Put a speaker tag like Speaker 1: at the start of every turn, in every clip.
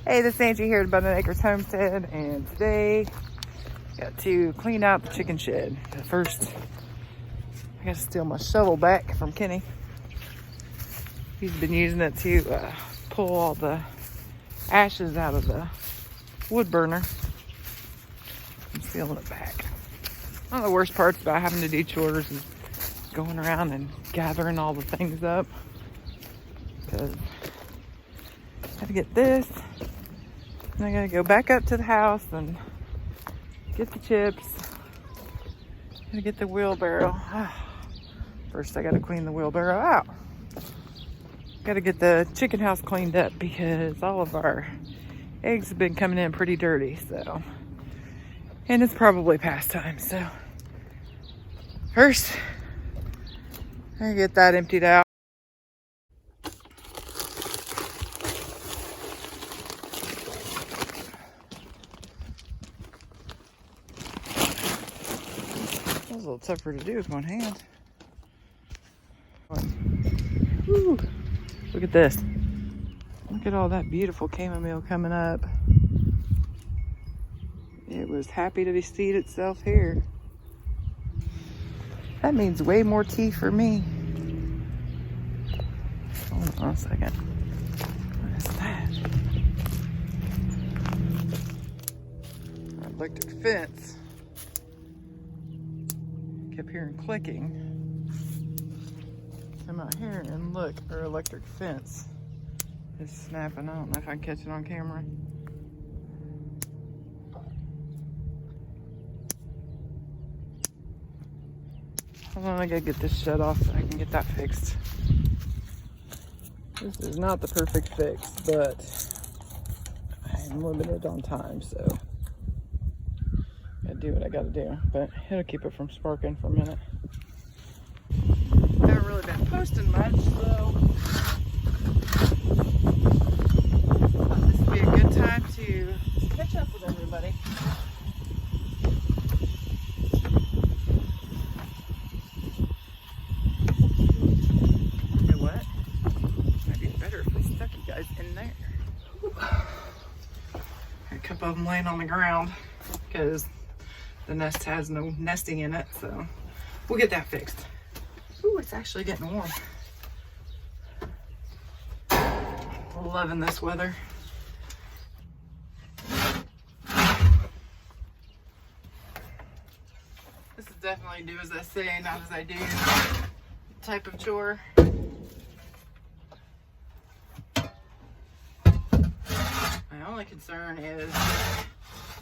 Speaker 1: Hey, this is Angie here at Abundant Acres Homestead, and today I got to clean out the chicken shed. But first, I got to steal my shovel back from Kenny. He's been using it to pull all the ashes out of the wood burner. I'm stealing it back. One of the worst parts about having to do chores is going around and gathering all the things up, because I gotta get this, and I gotta go back up to the house and get the chips. Gotta get the wheelbarrow. First I gotta clean the wheelbarrow out. Gotta get the chicken house cleaned up because all of our eggs have been coming in pretty dirty, so, and it's probably past time, so first I get that emptied out. That was a little tougher to do with one hand. Woo. Look at this. Look at all that beautiful chamomile coming up. It was happy to seed itself here. That means way more tea for me. Hold on a second. What is that? Our electric fence. Kept hearing clicking. Come out here and look, our electric fence is snapping. I don't know if I can catch it on camera. Hold on, I gotta get this shut off so I can get that fixed. This is not the perfect fix, but I'm limited on time, so I gotta do what I gotta do. But it'll keep it from sparking for a minute. I haven't really been posting much, so I thought this would be a good time to catch up with everybody. A couple of them laying on the ground because the nest has no nesting in it, so we'll get that fixed. Ooh, it's actually getting warm. Loving this weather. This is definitely do as I say, not as I do type of chore. My only concern is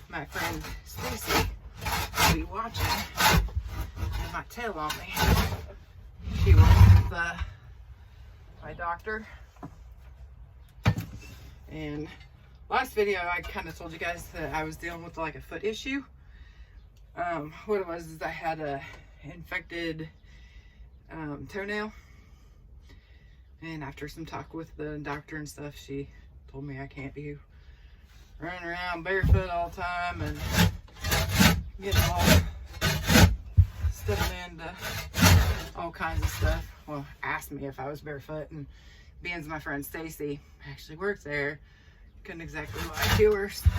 Speaker 1: my friend Stacy will be watching and might tail on me. She works with my doctor. And last video I kind of told you guys that I was dealing with like a foot issue. What it was is I had a infected toenail. And after some talk with the doctor and stuff, she told me I can't be running around barefoot all the time and getting all stepping into all kinds of stuff. Well, asked me if I was barefoot, and being as my friend Stacy actually works there, couldn't exactly lie to her. So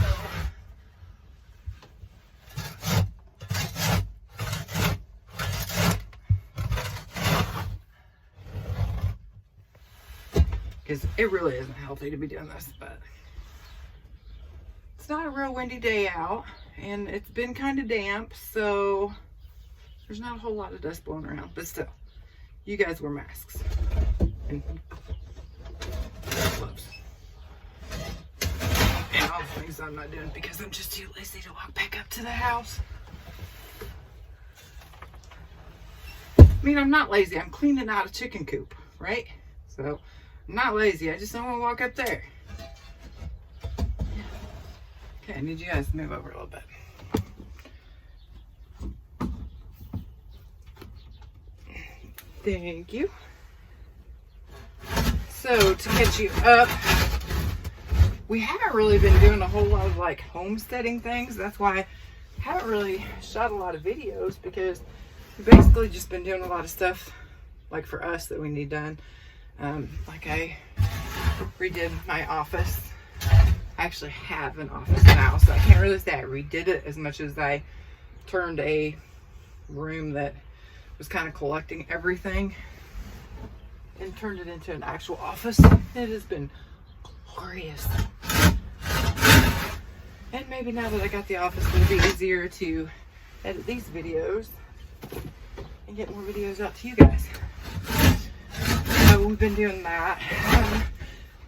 Speaker 1: because it really isn't healthy to be doing this, but it's not a real windy day out, and it's been kind of damp, so there's not a whole lot of dust blowing around, but still, you guys wear masks and gloves and all the things I'm not doing because I'm just too lazy to walk back up to the house. I mean, I'm not lazy. I'm cleaning out a chicken coop, right? So I'm not lazy. I just don't want to walk up there. Okay, I need you guys to move over a little bit. Thank you. So, to catch you up, we haven't really been doing a whole lot of like homesteading things. That's why I haven't really shot a lot of videos, because we've basically just been doing a lot of stuff like for us that we need done. Like I redid my office. I actually have an office now, so I can't really say I redid it as much as I turned a room that was kind of collecting everything and turned it into an actual office. It has been glorious. And maybe now that I got the office, it'll be easier to edit these videos and get more videos out to you guys. So we've been doing that.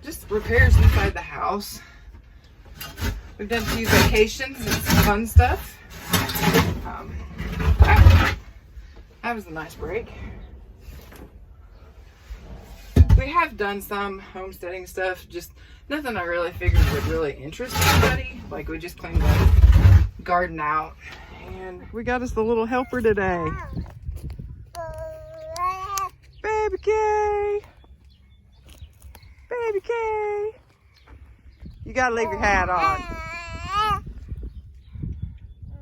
Speaker 1: Just repairs inside the house. We've done a few vacations and some fun stuff. That was a nice break. We have done some homesteading stuff, just nothing I really figured would really interest anybody. Like, we just cleaned the garden out, and we got us the little helper today. Baby Kay! Baby Kay! You gotta leave your hat on.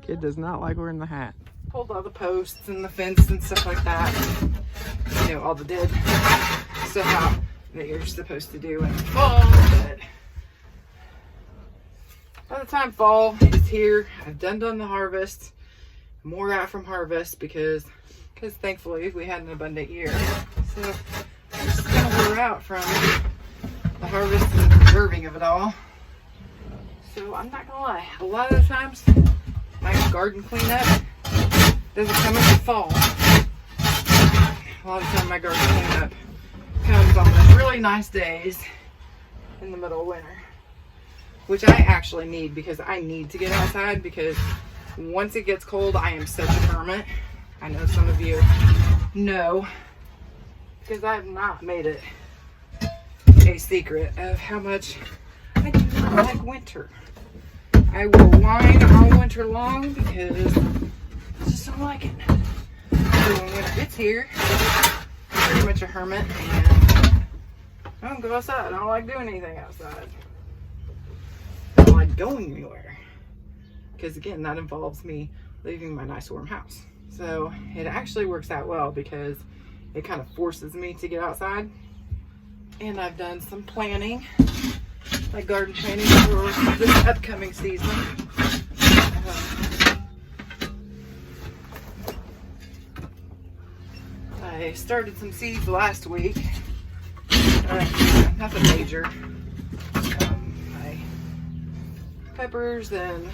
Speaker 1: Kid does not like wearing the hat. Pulled all the posts and the fence and stuff like that. You know, all the dead stuff that you're supposed to do in fall. But by the time fall is here, I've done the harvest. More out from harvest because thankfully we had an abundant year. So I'm just kind of wore out from the harvest and preserving of it all. So I'm not gonna lie, a lot of the times my garden cleanup doesn't come in the fall. A lot of the time my garden cleanup comes on those really nice days in the middle of winter, which I actually need because I need to get outside, because once it gets cold, I am such a hermit. I know some of you know, because I have not made it a secret of how much I do not like winter. I will whine all winter long because I just don't like it. So when winter gets here, I'm pretty much a hermit, and I don't go outside. I don't like doing anything outside. I don't like going anywhere, because again, that involves me leaving my nice warm house. So it actually works out well because it kind of forces me to get outside. And I've done some planning, like garden planning for this upcoming season. I started some seeds last week. Nothing major. My peppers and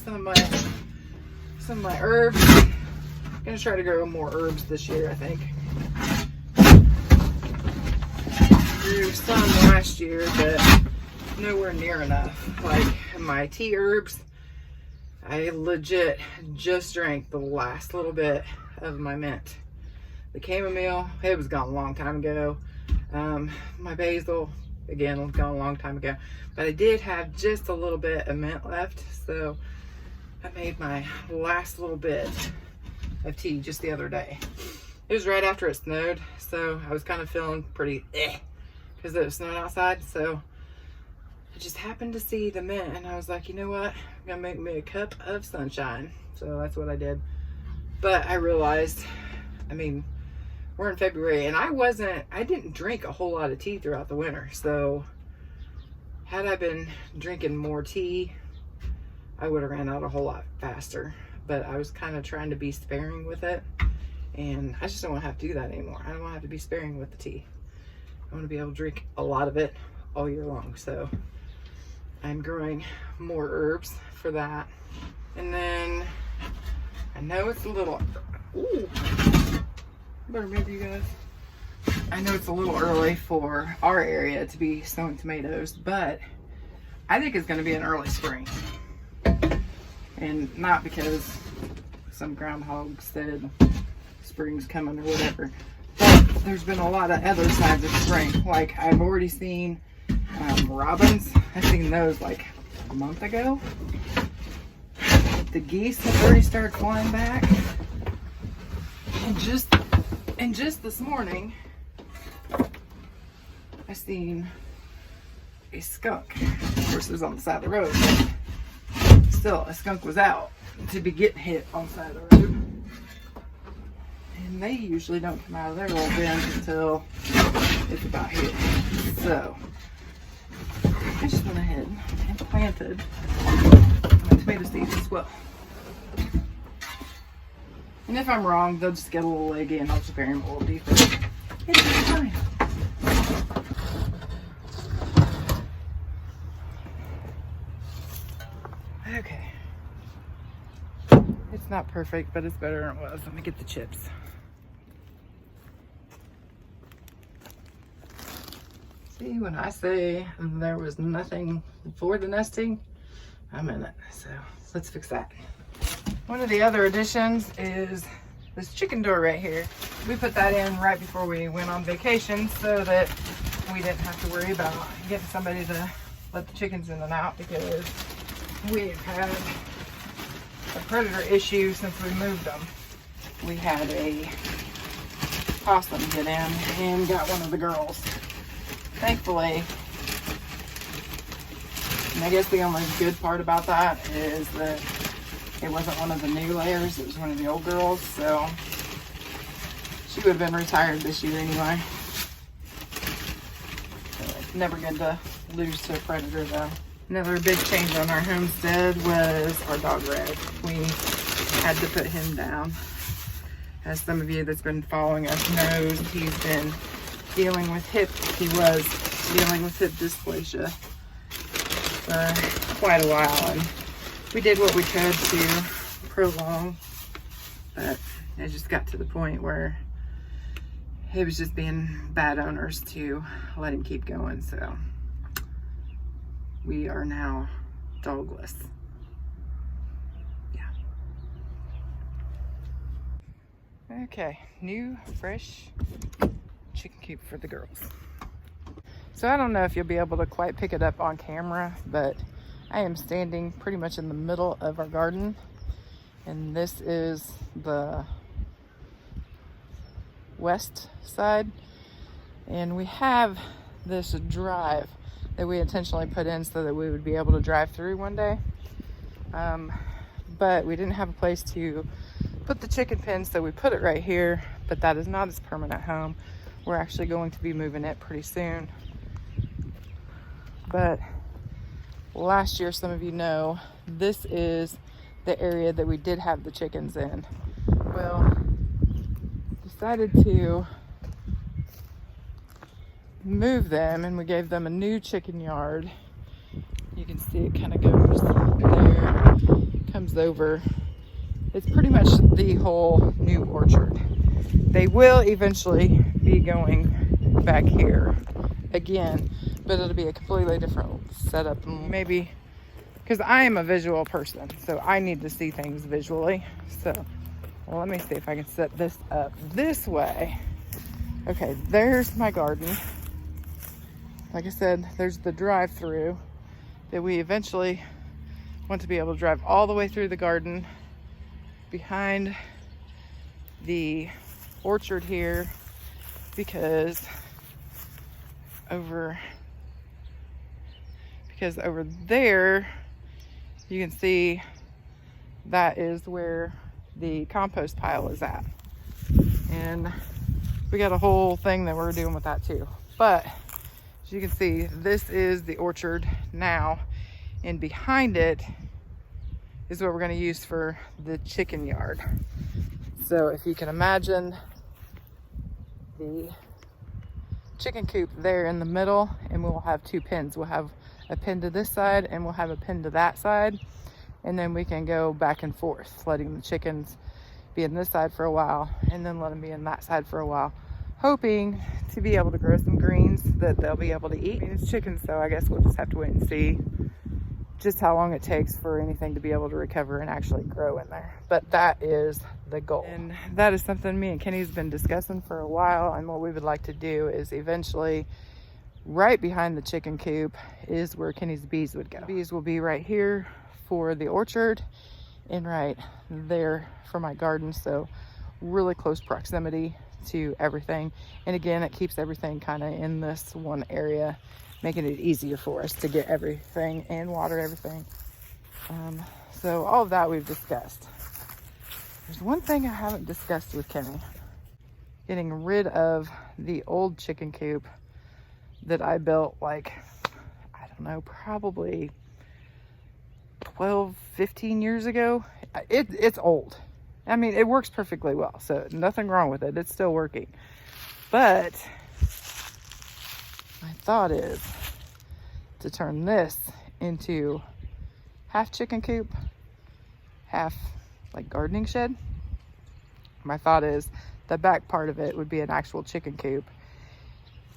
Speaker 1: some of my herbs. I'm gonna try to grow more herbs this year, I think. Grew some last year, but nowhere near enough. Like my tea herbs, I legit just drank the last little bit of my mint. The chamomile, it was gone a long time ago. My basil, again, was gone a long time ago. But I did have just a little bit of mint left, so I made my last little bit of tea just the other day. It was right after it snowed, so I was kind of feeling pretty because it was snowing outside. So I just happened to see the mint, and I was like, you know what, I'm gonna make me a cup of sunshine. So that's what I did. But I realized, I mean, we're in February, and I didn't drink a whole lot of tea throughout the winter. So had I been drinking more tea, I would have ran out a whole lot faster. But I was kind of trying to be sparing with it, and I just don't want to have to do that anymore. I don't want to have to be sparing with the tea. I want to be able to drink a lot of it all year long. So I'm growing more herbs for that. And then I know it's a little, ooh, better move you guys. I know it's a little early for our area to be sowing tomatoes, but I think it's going to be an early spring. And not because some groundhog said spring's coming or whatever, but there's been a lot of other signs of spring. Like I've already seen robins. I've seen those like a month ago. The geese have already started flying back. And just this morning, I seen a skunk. Of course, it was on the side of the road. Still, a skunk was out to be getting hit on the side of the road. And they usually don't come out of their little bins until it's about hit. So I just went ahead and planted salted. My tomato seeds as well. And if I'm wrong, they'll just get a little leggy and I'll just bury them a little deeper. It's fine. Okay. It's not perfect, but it's better than it was. Let me get the chips. See, when I say there was nothing for the nesting, I'm in it. So let's fix that. One of the other additions is this chicken door right here. We put that in right before we went on vacation so that we didn't have to worry about getting somebody to let the chickens in and out, because we've had a predator issue since we moved them. We had a possum get in and got one of the girls. Thankfully, and I guess the only good part about that is that it wasn't one of the new layers, it was one of the old girls, so she would have been retired this year anyway. So it's never good to lose to a predator though. Another big change on our homestead was our dog Red. We had to put him down. As some of you that's been following us knows, he's been dealing with hip dysplasia for quite a while, and we did what we could to prolong, but it just got to the point where it was just being bad owners to let him keep going, so we are now dogless. Yeah. Okay, new, fresh chicken coop for the girls. So I don't know if you'll be able to quite pick it up on camera, but I am standing pretty much in the middle of our garden, and this is the west side, and we have this drive that we intentionally put in so that we would be able to drive through one day, but we didn't have a place to put the chicken pen, so we put it right here, but that is not its permanent home. We're actually going to be moving it pretty soon. But last year, some of you know, this is the area that we did have the chickens in. Well, decided to move them, and we gave them a new chicken yard. You can see it kind of goes there, comes over. It's pretty much the whole new orchard. They will eventually be going back here again, but it'll be a completely different setup. Maybe because I am a visual person, so I need to see things visually. So, well, let me see if I can set this up this way. Okay, there's my garden. Like I said, there's the drive-through that we eventually want to be able to drive all the way through the garden behind the orchard here, because over there you can see that is where the compost pile is at, and we got a whole thing that we're doing with that too. But as you can see, this is the orchard now, and behind it is what we're going to use for the chicken yard. So if you can imagine the chicken coop there in the middle, and we'll have two pens. We'll have a pen to this side and we'll have a pen to that side, and then we can go back and forth, letting the chickens be in this side for a while and then let them be in that side for a while, hoping to be able to grow some greens that they'll be able to eat. I mean, it's chickens, so I guess we'll just have to wait and see just how long it takes for anything to be able to recover and actually grow in there. But that is the goal, and that is something me and Kenny's been discussing for a while. And what we would like to do is eventually, right behind the chicken coop is where Kenny's bees would go. The bees will be right here for the orchard and right there for my garden, so really close proximity to everything. And again, it keeps everything kind of in this one area, making it easier for us to get everything and water everything. So all of that we've discussed. There's one thing I haven't discussed with Kenny: getting rid of the old chicken coop that I built, like, I don't know, probably 12, 15 years ago. It's old. I mean, it works perfectly well, so nothing wrong with it. It's still working. But my thought is to turn this into half chicken coop, half like gardening shed. My thought is the back part of it would be an actual chicken coop,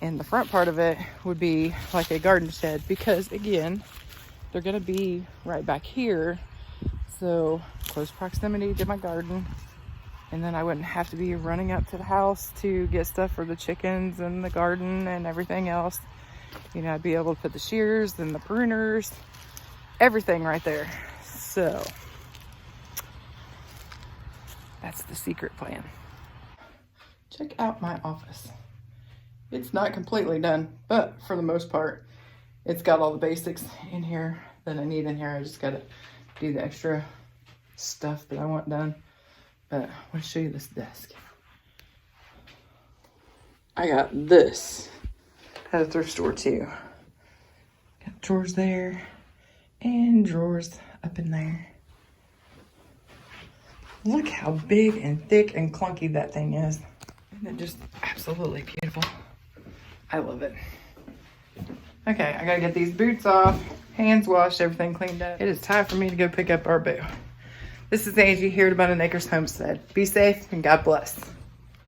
Speaker 1: and the front part of it would be like a garden shed, because again, they're gonna be right back here, so close proximity to my garden, and then I wouldn't have to be running up to the house to get stuff for the chickens and the garden and everything else. You know, I'd be able to put the shears and the pruners, everything right there. So that's the secret plan. Check out my office. It's not completely done, but for the most part, it's got all the basics in here that I need in here. I just gotta do the extra stuff that I want done. But I want to show you this desk. I got this at a thrift store too. Got drawers there and drawers up in there. Look how big and thick and clunky that thing is. Isn't it just absolutely beautiful? I love it. Okay, I gotta get these boots off, hands washed, everything cleaned up. It is time for me to go pick up our boo. This is Angie here at About an Acres Homestead. Be safe and God bless.